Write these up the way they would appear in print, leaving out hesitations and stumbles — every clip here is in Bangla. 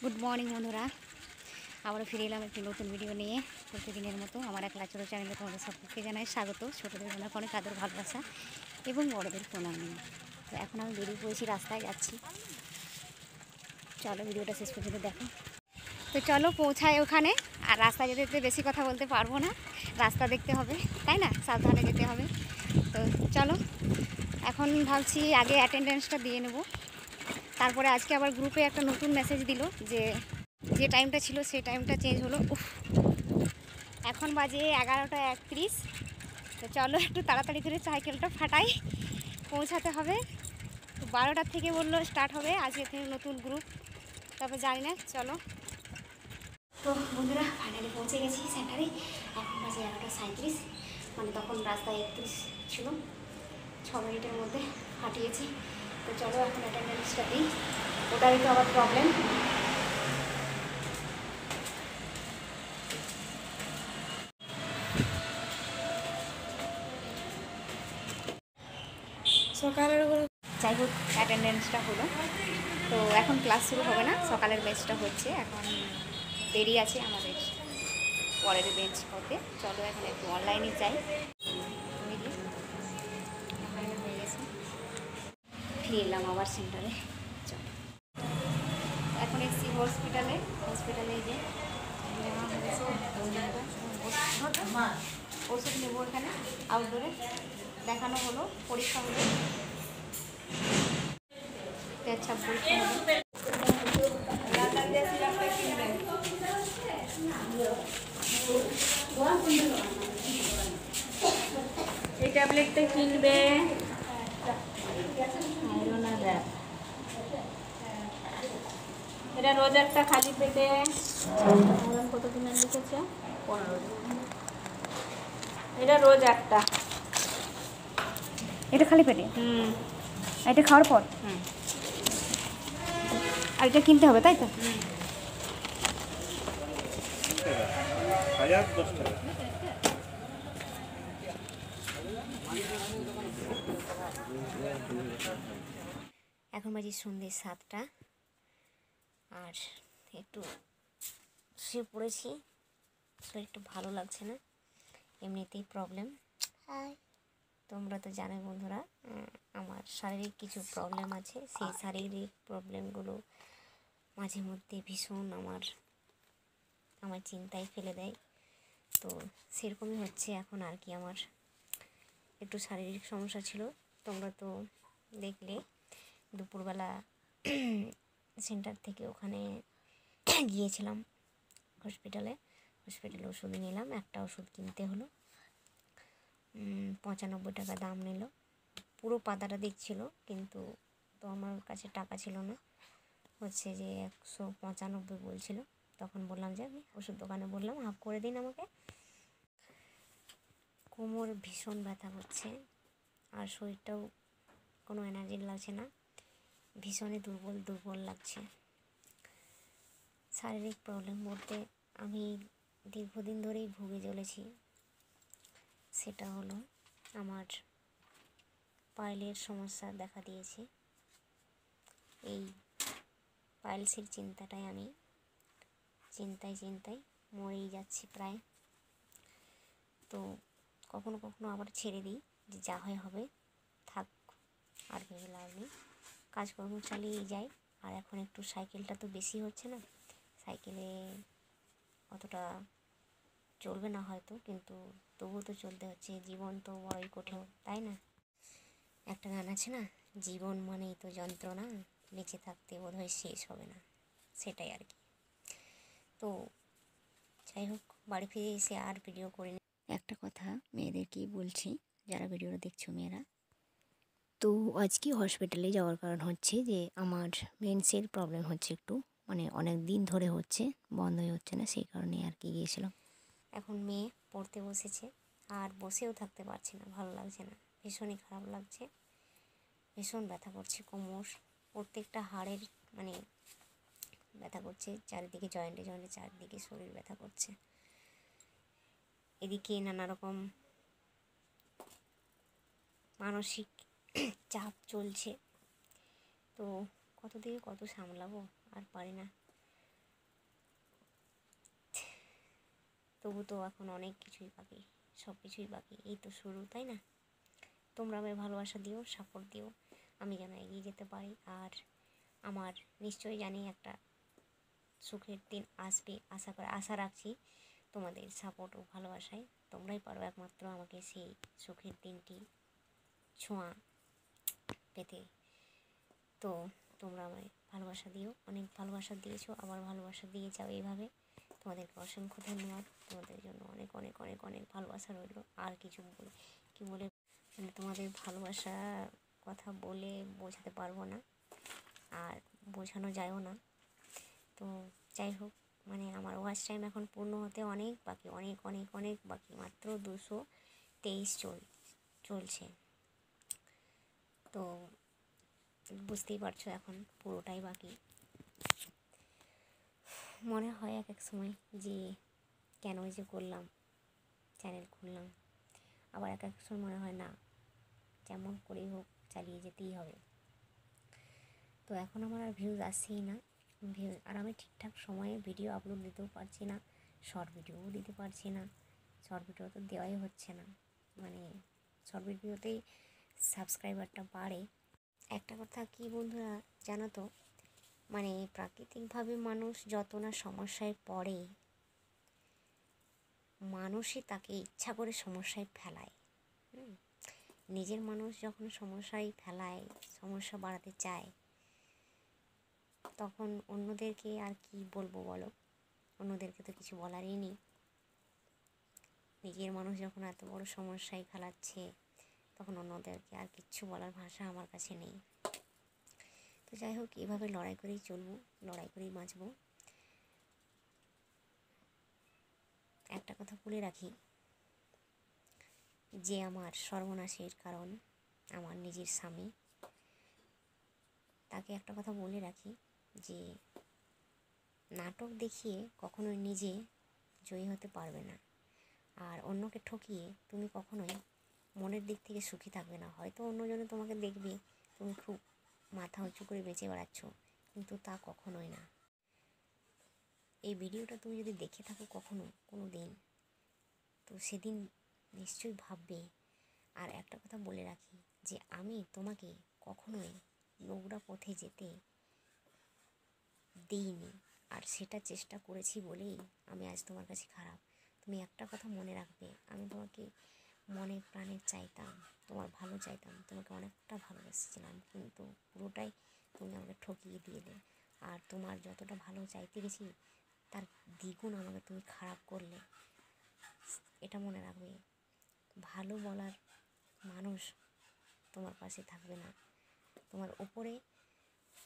গুড মর্নিং বন্ধুরা, আবারও ফিরে এলাম একটি নতুন ভিডিও নিয়ে। প্রতিদিনের মতো আমার একলা ছোটো চ্যানেলে তোমাদের সকলকে জানাই স্বাগত। ছোটোদের অনেক অনেক আদর ভালোবাসা এবং বড়োদের প্রণাম নিয়ে। তো এখন আমি বেরিয়ে পড়েছি, রাস্তায় যাচ্ছি। চলো ভিডিওটা শেষ পর্যন্ত দেখো। তো চলো পৌঁছায় ওখানে। আর রাস্তায় যেতে যেতে বেশি কথা বলতে পারবো না, রাস্তা দেখতে হবে, তাই না? সাবধানে যেতে হবে। তো চলো, এখন ভাবছি আগে অ্যাটেন্ডেন্সটা দিয়ে নেব। তারপরে আজকে আবার গ্রুপে একটা নতুন মেসেজ দিল যে টাইমটা ছিল সেই টাইমটা চেঞ্জ হলো। এখন বাজে 11টা 31। তো চলো একটু তাড়াতাড়ি করে সাইকেলটা ফাটাই, পৌঁছাতে হবে। 12টার থেকে বললো স্টার্ট হবে, আজকে থেকে নতুন গ্রুপ। তারপর জানি না, চলো। তো বন্ধুরা ফাইনালি পৌঁছে গেছি সেন্টারে। এখন বাজে 11টা 37, মানে তখন রাস্তায় 31 ছিল। 6 মিনিটের মধ্যে ফাটিয়েছি। তো চলো এখন অ্যাটেন্ডেন্সটা দিই, ওটারই তো আবার প্রবলেম। সকালের যাই হোক অ্যাটেন্ডেন্সটা হলো। তো এখন ক্লাস শুরু হবে না, সকালের বেঞ্চটা হচ্ছে। এখন দেরি আছে আমাদের পরের বেঞ্চ করতে। চলো এখন একটু অনলাইনে যাই। হয়ে গেছে, ফিরে এলাম আবার সেন্টারে। চলো এখন এসছি হসপিটালে যে ওষুধ নেবো এখানে আউটডোরে। দেখানো হলো, পরীক্ষা হলো, পেচ্ছাপ পরীক্ষা হলো। এই ট্যাবলেটটা কিনবে। এটা রোজ একটা খালি পেটে। কত দিনের লিখেছে? 15 দিন। এটা রোজ একটা। এটা খালি পেটে? এটা খাওয়ার পর? আর এটা কিনতে হবে, তাই তো? এখন বাজে সন্ধ্যে 7টা, আর একটু শুয়ে পড়েছি। শরীর একটু ভালো লাগছে না, এমনিতেই প্রবলেম। তোমরা তো জানো বন্ধুরা, আমার শারীরিক কিছু প্রবলেম আছে। সেই শারীরিক প্রবলেমগুলো মাঝে মধ্যে ভীষণ আমার চিন্তায় ফেলে দেয়। তো সেরকমই হচ্ছে এখন আর কি। আমার একটু শারীরিক সমস্যা ছিল, তোমরা তো দেখলে। দুপুরবেলা সেন্টার থেকে ওখানে গিয়েছিলাম হসপিটালে ওষুধ নিলাম। একটা ওষুধ কিনতে হলো 95 টাকা দাম নিল। পুরো পাতাটা দেখছিল, কিন্তু তো আমার কাছে টাকা ছিল না, হচ্ছে যে 195 বলছিল। তখন বললাম যে আমি ওষুধ দোকানে বললাম হাফ করে দিন আমাকে। কোমর ভীষণ ব্যথা করছে, আর শরীরটাও কোনো এনার্জি লাগছে না, ভীষণই দুর্বল লাগছে। শারীরিক প্রবলেম বলতে আমি দীর্ঘদিন ধরেই ভুগে চলেছি। সেটা হলো আমার পাইলের সমস্যা দেখা দিয়েছে। এই পাইলসের চিন্তাটায় আমি চিন্তায় মরেই যাচ্ছি প্রায়। তো কখনো কখনো আবার ছেড়ে দিই, যে যা হয় হবে, থাক, আর ভেবে লাভ নেই, কাজকর্ম চালিয়েই যাই। আর এখন একটু সাইকেলটা তো বেশি হচ্ছে না, সাইকেলে অতটা চলবে না হয়তো, কিন্তু তবুও তো চলতে হচ্ছে। জীবন তো বড়ই কঠিন, তাই না? একটা গান আছে না, জীবন মানেই তো যন্ত্রণা, বেঁচে থাকতে বোধহয় শেষ হবে না, সেটাই আর কি। তো যাই হোক, বাড়ি ফিরে এসে আর ভিডিও করিনি। একটা কথা মেয়েদেরকেই বলছি, যারা ভিডিওটা দেখছো মেয়েরা, তো আজকে হসপিটালে যাওয়ার কারণ হচ্ছে যে আমার মেন্সের প্রবলেম হচ্ছে একটু, মানে অনেক দিন ধরে হচ্ছে, বন্ধই হচ্ছে না, সেই কারণে আর কি গিয়েছিলাম। এখন মেয়ে পড়তে বসেছে, আর বসেও থাকতে পারছি না, ভালো লাগছে না, ভীষণই খারাপ লাগছে। ভীষণ ব্যথা করছে কোমর, প্রত্যেকটা হাড়ের মানে ব্যথা করছে, চারিদিকে জয়েন্টে চারিদিকে শরীর ব্যথা করছে। এদিকে নানা রকম মানসিক চাপ চলছে। তো কত দিকে কত সামলাবো, আর পারি না। তবু তো এখন অনেক কিছুই বাকি, সব কিছুই বাকি, এই তো শুরু, তাই না? তোমরা আমায় ভালোবাসা দিও, সাপোর্ট দিও, আমি যেন এগিয়ে যেতে পারি। আর আমার নিশ্চয়ই জানি একটা সুখের দিন আসবে, আশা রাখছি তোমাদের সাপোর্ট ও ভালোবাসায়। তোমরাই পারো একমাত্র আমাকে সেই সুখের দিনটি ছোঁয়া পেতে। তো তোমরা আমায় ভালোবাসা দিও, অনেক ভালোবাসা দিয়েছো, আবার ভালোবাসা দিয়ে যাও এইভাবে। তোমাদেরকে অসংখ্য ধন্যবাদ, তোমাদের জন্য অনেক অনেক অনেক অনেক ভালোবাসা রইল। আর কিছু বলে কি বলে মানে তোমাদের ভালোবাসা কথা বলে বোঝাতে পারবো না, আর বোঝানো যায়ও না। তো যাই হোক, মানে আমার ওয়াচ টাইম এখন পূর্ণ হতে অনেক বাকি, অনেক অনেক অনেক বাকি, মাত্র 223 চলছে। তো বুঝতেই পারছো এখন পুরোটাই বাকি। মনে হয় এক এক সময় যে কেন যে করলাম, চ্যানেল খুললাম, আবার এক এক সময় মনে হয় না, যেমন করেই হোক চালিয়ে যেতেই হবে। তো এখন আমার আর ভিউজ আসছেই না, আর আমি ঠিকঠাক সময়ে ভিডিও আপলোড দিতেও পারছি না, শর্ট ভিডিওও দিতে পারছি না। শর্ট ভিডিও তো দেওয়াই হচ্ছে না, মানে শর্ট ভিডিওতেই সাবস্ক্রাইবারটা বাড়ে। একটা কথা কি বন্ধুরা জানো তো, মানে প্রাকৃতিকভাবে মানুষ যত না সমস্যায় পড়ে, মানুষই তাকে ইচ্ছা করে সমস্যায় ফেলায়। নিজের মানুষ যখন সমস্যায় ফেলায়, সমস্যা বাড়াতে চায়, তখন অন্যদেরকে আর কি বলবো বলো? অন্যদেরকে তো কিছু বলারই নেই। নিজের মানুষ যখন এত বড় সমস্যায় ফেলাচ্ছে, তখন অন্যদেরকে আর কিচ্ছু বলার ভাষা আমার কাছে নেই। তো যাই হোক, এভাবে লড়াই করেই চলবো, লড়াই করেই বাঁচবো। একটা কথা বলে রাখি, যে আমার সর্বনাশের কারণ আমার নিজের স্বামী, তাকে একটা কথা বলে রাখি যে নাটক দেখিয়ে কখনোই নিজে জয়ী হতে পারবে না, আর অন্যকে ঠকিয়ে তুমি কখনোই মনের দিক থেকে সুখী থাকবে না। হয়তো অন্যজনে তোমাকে দেখবে তুমি খুব মাথা উঁচু করে বেঁচে বেড়াচ্ছ, কিন্তু তা কখনোই না। এই ভিডিওটা তুমি যদি দেখে থাকো কখনো কোনো দিন, তো সেদিন নিশ্চয়ই ভাববে। আর একটা কথা বলে রাখি, যে আমি তোমাকে কখনোই নোংরা পথে যেতে দিইনি, আর সেটা চেষ্টা করেছি বলেই আমি আজ তোমার কাছে খারাপ। তুমি একটা কথা মনে রাখবে, আমি তোমাকে মনে প্রাণে চাইতাম, তোমার ভালো চাইতাম, তোমাকে অনেকটা ভালোবেসেছিলাম, কিন্তু পুরোটাই তুমি আমাকে ঠকিয়ে দিলে। আর তোমার যতটা ভালো চাইতে গেছি, তার দ্বিগুণ আমাকে তুমি খারাপ করলে। এটা মনে রাখবে, ভালো বলার মানুষ তোমার পাশে থাকবে না, তোমার উপরে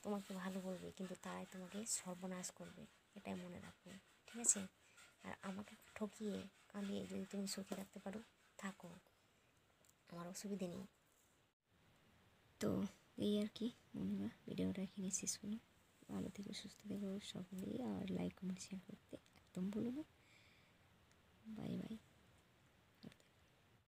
তোমাকে ভালো বলবে, কিন্তু তারাই তোমাকে সর্বনাশ করবে, এটাই মনে রাখবে, ঠিক আছে? আর আমাকে ঠকিয়ে কাঁদিয়ে যদি তুমি সুখে থাকতে পারো, থাকো, আমার অসুবিধে নেই। তো এই আর কি বন্ধুরা, ভিডিওটা এখানে শেষ করলাম। ভালো থেকো, সুস্থ থেকো সকলেই, আর লাইক কমেন্ট শেয়ার করতে একদম ভুলো না। Bye bye.